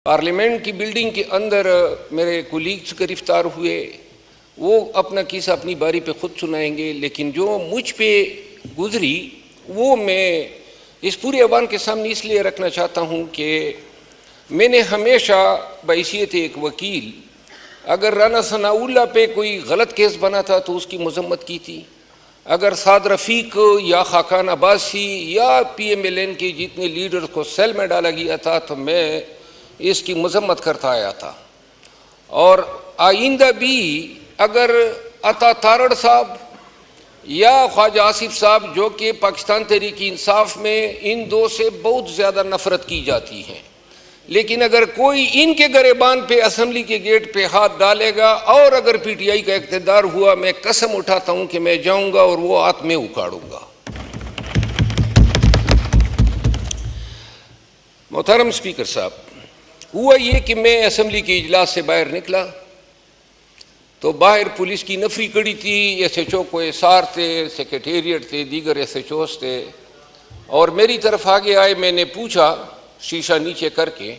Parliament की building के अंदर मेरे कुलीग्स गिरफ्तार हुए। वो अपना किस्सा अपनी बारी पे खुद सुनाएंगे, लेकिन जो मुझ पे गुजरी वो मैं इस पूरे अवाम के सामने इसलिए रखना चाहता हूँ कि मैंने हमेशा बहैसियत एक वकील अगर राना सनाउल्लाह पे कोई गलत केस बना था तो उसकी मजम्मत की थी। अगर साद रफ़ीक या खाकान अब्बासी या PMLN के जितने लीडर्स को सेल में डाला गया था तो मैं इसकी मजम्मत करता आया था। और आइंदा भी अगर अता तारड़ साहब या ख्वाजा आसिफ साहब, जो कि पाकिस्तान तहरीक इंसाफ में इन दो से बहुत ज़्यादा नफ़रत की जाती है, लेकिन अगर कोई इनके गरेबान पे असम्बली के गेट पे हाथ डालेगा और अगर PTI का इक़्तिदार हुआ, मैं कसम उठाता हूँ कि मैं जाऊँगा और वो हाथ में उखाड़ूंगा। मोहतरम स्पीकर साहब, हुआ ये कि मैं असम्बली के इजलास से बाहर निकला तो बाहर पुलिस की नफरी कड़ी थी। SHO को SR थे, सेक्रेटेरिएट थे, दीगर SHOs थे और मेरी तरफ आगे आए। मैंने पूछा शीशा नीचे करके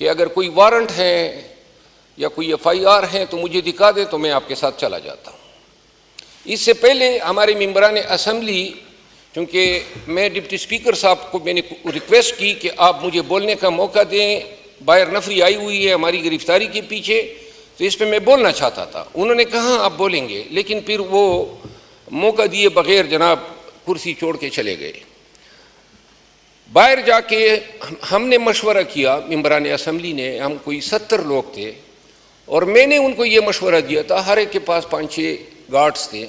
कि अगर कोई वारंट है या कोई FIR है तो मुझे दिखा दे तो मैं आपके साथ चला जाता हूँ। इससे पहले हमारे मेंबरान असम्बली, क्योंकि मैं डिप्टी स्पीकर साहब को मैंने रिक्वेस्ट की कि आप मुझे बोलने का मौका दें, बाहर नफरी आई हुई है हमारी गिरफ्तारी के पीछे, तो इस पर मैं बोलना चाहता था। उन्होंने कहा आप बोलेंगे, लेकिन फिर वो मौका दिए बगैर जनाब कुर्सी छोड़ के चले गए। बाहर जाके हमने मशवरा किया, मेंबरान असम्बली ने, हम कोई 70 लोग थे और मैंने उनको ये मशवरा दिया था। हर एक के पास 5-6 गार्ड्स थे।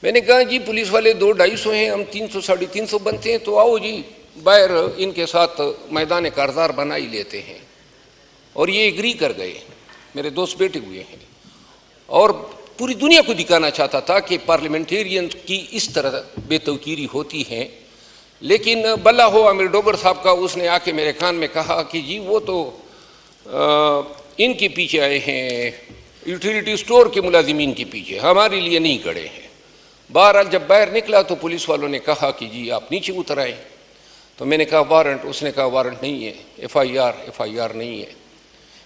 मैंने कहा जी पुलिस वाले 200-250 हैं, हम 300-350 बनते हैं, तो आओ जी बाहर इनके साथ मैदान कारज़ार बना ही लेते हैं। और ये एग्री कर गए। मेरे दोस्त बैठे हुए हैं और पूरी दुनिया को दिखाना चाहता था कि पार्लियामेंटेरियन की इस तरह बेतौकीरी होती है। लेकिन बल्ला हो आमिर डोगर साहब का, उसने आके मेरे कान में कहा कि जी वो तो इनके पीछे आए हैं, यूटिलिटी स्टोर के मुलाजिमीन के पीछे, हमारे लिए नहीं खड़े हैं। बहरहाल जब बाहर निकला तो पुलिस वालों ने कहा कि जी आप नीचे उतर आए। तो मैंने कहा वारंट, उसने कहा वारंट नहीं है, FIR नहीं है।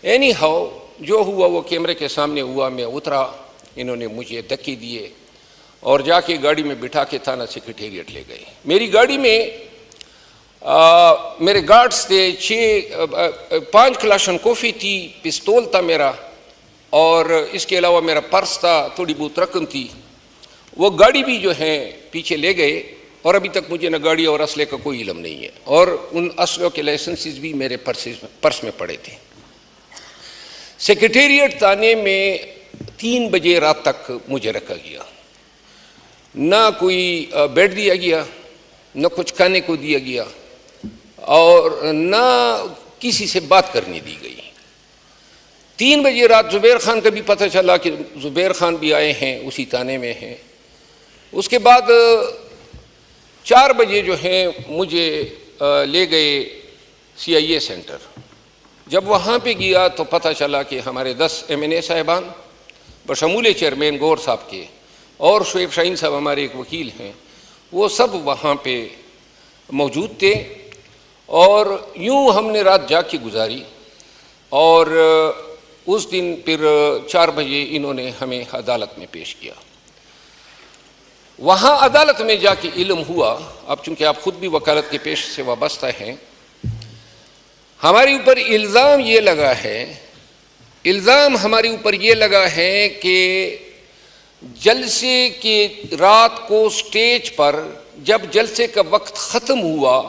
एनी हाउ जो हुआ वो कैमरे के सामने हुआ। मैं उतरा, इन्होंने मुझे धक्के दिए और जाके गाड़ी में बिठा के थाना सेक्रेटेरिएट ले गए। मेरी गाड़ी में मेरे गार्ड्स थे, 5 क्लाशन कॉफ़ी थी, पिस्तौल था मेरा और इसके अलावा मेरा पर्स था, थोड़ी बहुत रकम थी। वो गाड़ी भी जो है पीछे ले गए और अभी तक मुझे न गाड़ी और असले का कोई इल्म नहीं है और उन असलों के लाइसेंसेस भी मेरे पर्स में पड़े थे। सेक्रेटेरिएट थाने में 3 बजे रात तक मुझे रखा गया। ना कोई बेड दिया गया, न कुछ खाने को दिया गया और ना किसी से बात करने दी गई। 3 बजे रात जुबैर खान का भी पता चला कि जुबैर खान भी आए हैं, उसी थाने में हैं। उसके बाद 4 बजे जो है मुझे ले गए CIA सेंटर। जब वहाँ पे गया तो पता चला कि हमारे 10 MNA साहिबान बशमूल चेयरमैन गौर साहब के और शुएब शाहीन साहब हमारे एक वकील हैं, वो सब वहाँ पे मौजूद थे। और यूँ हमने रात जाग के गुजारी और उस दिन फिर 4 बजे इन्होंने हमें अदालत में पेश किया। वहाँ अदालत में जाके इल्म हुआ, अब चूँकि आप ख़ुद भी वकालत के पेश से वाबस्ता हैं, हमारे ऊपर इल्ज़ाम ये लगा है, हमारे ऊपर ये लगा है कि जलसे के रात को स्टेज पर जब जलसे का वक्त ख़त्म हुआ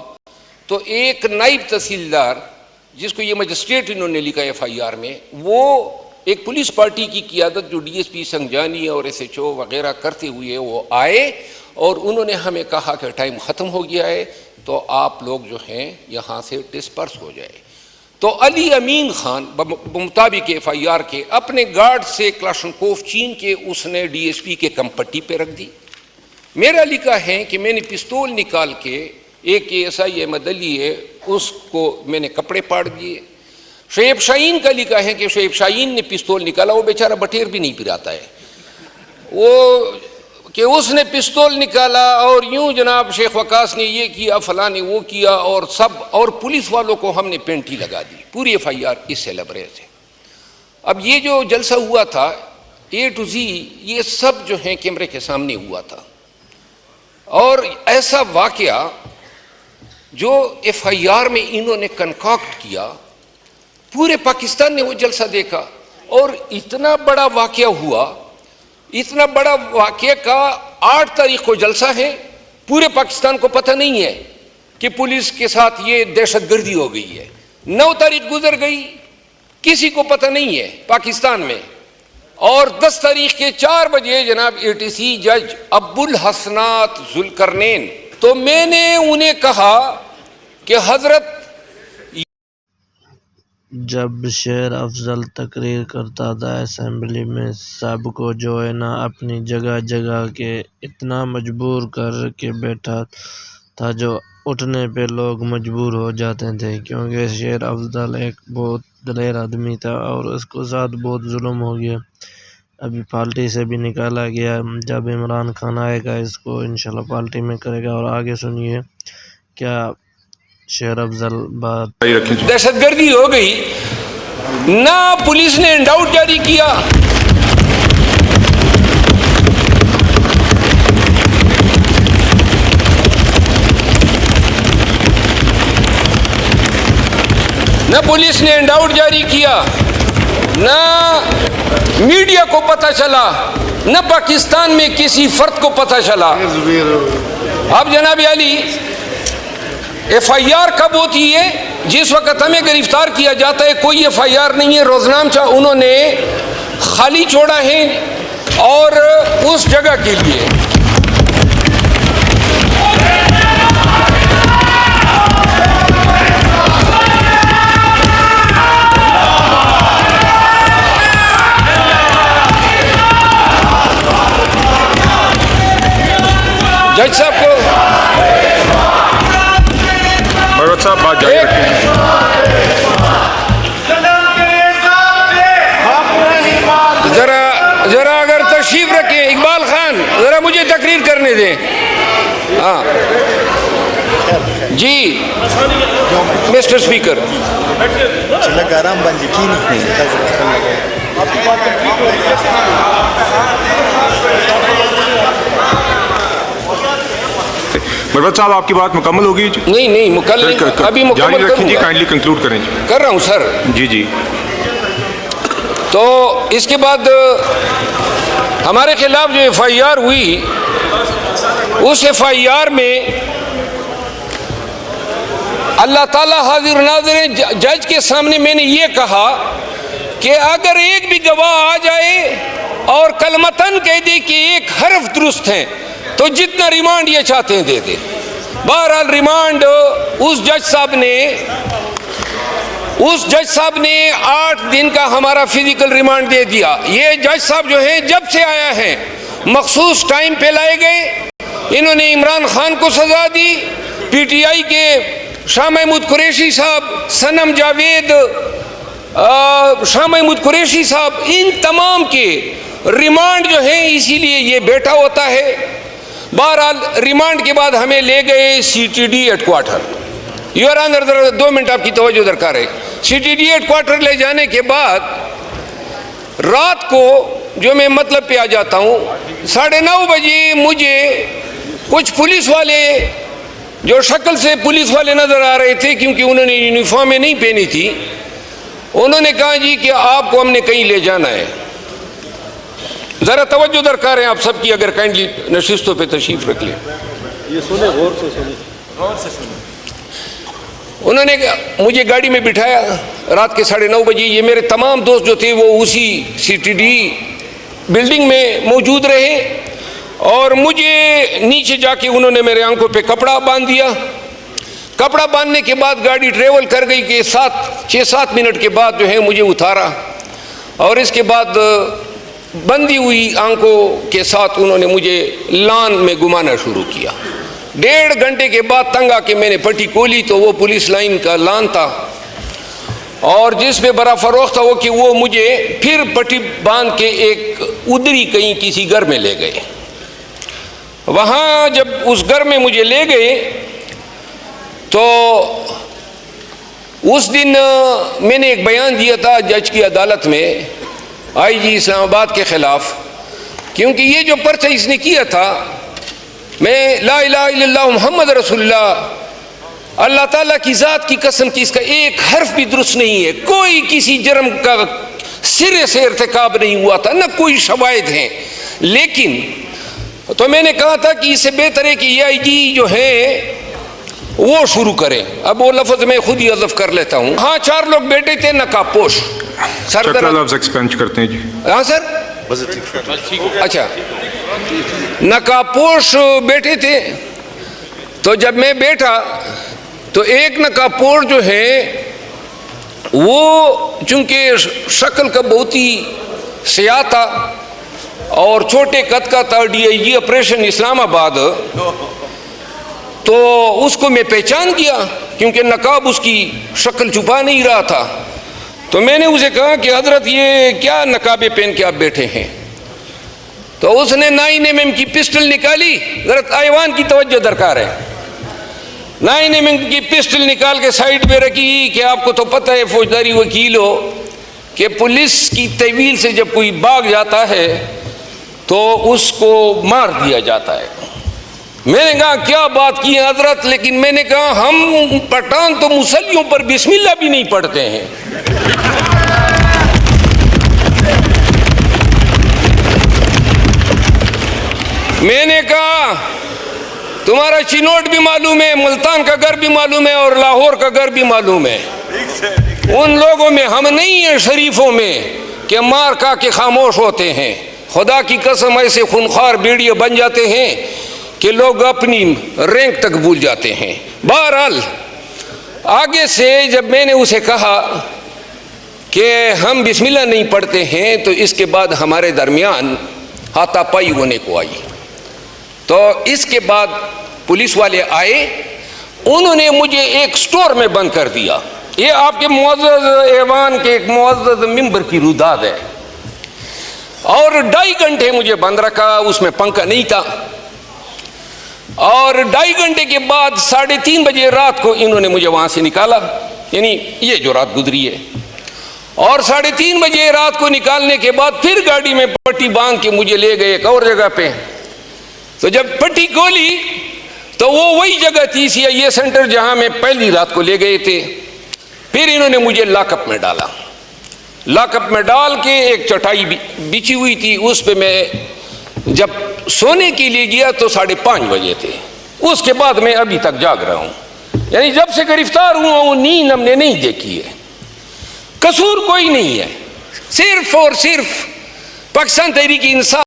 तो एक नायब तहसीलदार, जिसको ये मजिस्ट्रेट इन्होंने लिखा FIR में, वो एक पुलिस पार्टी की क़ियादत जो DSP संगजानी और SHO वगैरह करते हुए वो आए और उन्होंने हमें कहा कि टाइम ख़त्म हो गया है तो आप लोग जो हैं यहाँ से डिस्पर्स हो जाए। तो अली अमीन खान मुताबिक FIR के अपने गार्ड से क्लाशनकोफ छीन के उसने DSP के कम पट्टी पे रख दी। मेरा लिखा है कि मैंने पिस्तौल निकाल के एक ASI अहमद अली है उसको मैंने कपड़े फाड़ दिए। शुएब शाहीन का लिखा है कि शुएब शाहीन ने पिस्तौल निकाला, वो बेचारा बटेर भी नहीं पिराता है, वो कि उसने पिस्तौल निकाला और यूं जनाब शेख वकास ने ये किया, फलां ने वो किया, और सब, और पुलिस वालों को हमने पेंटी लगा दी। पूरी FIR इससे लबरेज है। अब ये जो जलसा हुआ था A to Z, ये सब जो है कैमरे के सामने हुआ था। और ऐसा वाकया जो FIR में इन्होंने कंकॉक्ट किया, पूरे पाकिस्तान ने वो जलसा देखा। और इतना बड़ा वाकया हुआ, इतना बड़ा वाकये का 8 तारीख को जलसा है। पूरे पाकिस्तान को पता नहीं है कि पुलिस के साथ ये दहशतगर्दी हो गई है। 9 तारीख गुजर गई, किसी को पता नहीं है पाकिस्तान में। और 10 तारीख के 4 बजे जनाब ATC जज अब्बुल हसनात जुल्करनैन, तो मैंने उन्हें कहा कि हजरत, जब शेर अफजल तकरीर करता था असेंबली में, सबको जो है ना अपनी जगह जगह के इतना मजबूर कर के बैठा था जो उठने पे लोग मजबूर हो जाते थे, क्योंकि शेर अफजल एक बहुत दलेर आदमी था और उसको साथ बहुत जुल्म हो गया। अभी पार्टी से भी निकाला गया। जब इमरान खान आएगा इसको इंशाल्लाह पार्टी में करेगा। और आगे सुनिए क्या शेर अफजल बात। दहशतगर्दी हो गई ना, पुलिस ने इंडाउट जारी किया, ना पुलिस ने इंडाउट जारी किया, ना मीडिया को पता चला, ना पाकिस्तान में किसी फर्द को पता चला। अब जनाब अली, FIR कब होती है? जिस वक्त हमें गिरफ्तार किया जाता है कोई FIR नहीं है। रोजनामचा उन्होंने खाली छोड़ा है और उस जगह के लिए जज साहब को साहब बात जारी रखें। जरा अगर तशरीफ रखें, इकबाल खान जरा मुझे तकरीर करने दें। हाँ जी मिस्टर स्पीकर। मरवत साहब आपकी बात मुकम्मल होगी? नहीं मुकम्मल नहीं, अभी मुकम्मल रखें जी, काइंडली कंक्लूड करें जी। कर रहा हूँ सर। जी। तो इसके बाद हमारे खिलाफ जो FIR हुई, उस FIR में अल्लाह ताला हाजिर नाज़िर है, जज के सामने मैंने ये कहा कि अगर एक भी गवाह आ जाए और कलमतन कह दे कि एक हर्फ दुरुस्त है तो जितना रिमांड ये चाहते हैं दे दे। बहरहाल रिमांड उस जज साहब ने 8 दिन का हमारा फिजिकल रिमांड दे दिया। ये जज साहब जो हैं जब से आया है मखसूस टाइम पे लाए गए। इन्होंने इमरान खान को सजा दी, PTI के शाह महमूद कुरैशी साहब, सनम जावेद, शाह महमूद कुरैशी साहब, इन तमाम के रिमांड जो है इसीलिए ये बैठा होता है। बहरहाल रिमांड के बाद हमें ले गए CTD headquarter. Your honour, 2 minute आपकी तवज्जो दरकार है। CTD हेडक्वार्टर ले जाने के बाद रात को जो मैं मतलब पे आ जाता हूँ, 9:30 बजे मुझे कुछ पुलिस वाले जो शक्ल से पुलिस वाले नजर आ रहे थे, क्योंकि उन्होंने यूनिफॉर्में नहीं पहनी थी, उन्होंने कहा जी कि आपको हमने कहीं ले जाना है। जरा तवज्जो दरकार है आप सबकी, अगर काइंडली नशिस्तों पे तशरीफ रख लें। ये सुने, गौर से सुने। उन्होंने मुझे गाड़ी में बिठाया रात के 9:30 बजे। ये मेरे तमाम दोस्त जो थे वो उसी CTD बिल्डिंग में मौजूद रहे और मुझे नीचे जाके उन्होंने मेरे आंखों पे कपड़ा बांध दिया। कपड़ा बांधने के बाद गाड़ी ट्रेवल कर गई कि 6-7 मिनट के बाद जो है मुझे उतारा और इसके बाद बंदी हुई आंखों के साथ उन्होंने मुझे लान में घुमाना शुरू किया। 1.5 घंटे के बाद तंग आके मैंने पट्टी खोली तो वो पुलिस लाइन का लान था और जिसमें बड़ा फरोख था वो कि वो मुझे फिर पट्टी बांध के एक उधरी कहीं किसी घर में ले गए। वहाँ जब उस घर में मुझे ले गए तो उस दिन मैंने एक बयान दिया था जज की अदालत में, आईजी इस्लामाबाद के ख़िलाफ़, क्योंकि ये जो पर्चा इसने किया था, मैं ला इलाहा इल्लल्लाह मुहम्मद रसूलुल्लाह, अल्लाह ताला की ज़ात की कसम की इसका एक हर्फ भी दुरुस्त नहीं है, कोई किसी जुर्म का सिरे से इर्तिकाब नहीं हुआ था, न कोई शवाहिद हैं। लेकिन तो मैंने कहा था कि इससे बेहतर है कि ये आईजी जो है वो शुरू करें। अब वो लफ्ज़ मैं खुद ही हज़फ कर लेता हूँ। हाँ, 4 लोग बैठे थे नकाबपोश। चक्रा लफ्ज़ एक्सपेंड करते हैं जी। हाँ सर, अच्छा, नकाबपोश बैठे थे। तो जब मैं बैठा तो एक नकाबपोश जो है वो चूंकि शक्ल का बहुत ही सयाह था और छोटे कद का था, DIG ऑपरेशन इस्लामाबाद, तो उसको मैं पहचान गया क्योंकि नकाब उसकी शक्ल छुपा नहीं रहा था। तो मैंने उसे कहा कि हजरत ये क्या नकाबे पहन के आप बैठे हैं? तो उसने 9mm की पिस्टल निकाली। जरा ऐवान की तवज्जो दरकार है। 9mm की पिस्टल निकाल के साइड पे रखी कि आपको तो पता है फौजदारी वकील हो कि पुलिस की तहवील से जब कोई भाग जाता है तो उसको मार दिया जाता है। मैंने कहा क्या बात की है हजरत, लेकिन मैंने कहा हम पठान तो मुसल्लियों पर बिस्मिल्लाह भी नहीं पढ़ते हैं। मैंने कहा तुम्हारा चिनोट भी मालूम है, मुल्तान का घर भी मालूम है और लाहौर का घर भी मालूम है। उन लोगों में हम नहीं हैं शरीफों में कि मार का के खामोश होते हैं। खुदा की कसम ऐसे खूनख्वार भेड़िए बन जाते हैं कि लोग अपनी रैंक तक भूल जाते हैं। बहरहाल आगे से जब मैंने उसे कहा कि हम बिस्मिल्लाह नहीं पढ़ते हैं तो इसके बाद हमारे दरमियान हाथापाई होने को आई। तो इसके बाद पुलिस वाले आए, उन्होंने मुझे एक स्टोर में बंद कर दिया। ये आपके मुअज़्ज़ज़ ऐवान के एक मुअज़्ज़ज़ मिंबर की रुदाद है। और 2.5 घंटे मुझे बंद रखा, उसमें पंखा नहीं था। और 2.5 घंटे के बाद 3:30 बजे रात को इन्होंने मुझे वहाँ से निकाला, यानी ये जो रात गुजरी है। और 3:30 बजे रात को निकालने के बाद फिर गाड़ी में पट्टी बांध के मुझे ले गए एक और जगह पे। तो जब पट्टी खोली तो वो वही जगह थी CIA सेंटर जहाँ मैं पहली रात को ले गए थे। फिर इन्होंने मुझे लॉकअप में डाला। लॉकअप में डाल के एक चटाई बिछी हुई थी, उस पे मैं जब सोने के लिए गया तो 5:30 बजे थे। उसके बाद मैं अभी तक जाग रहा हूँ, यानी जब से गिरफ्तार हुआ हूँ नींद हमने नहीं देखी है। कसूर कोई नहीं है, सिर्फ और सिर्फ पाकिस्तान तहरीक इंसाफ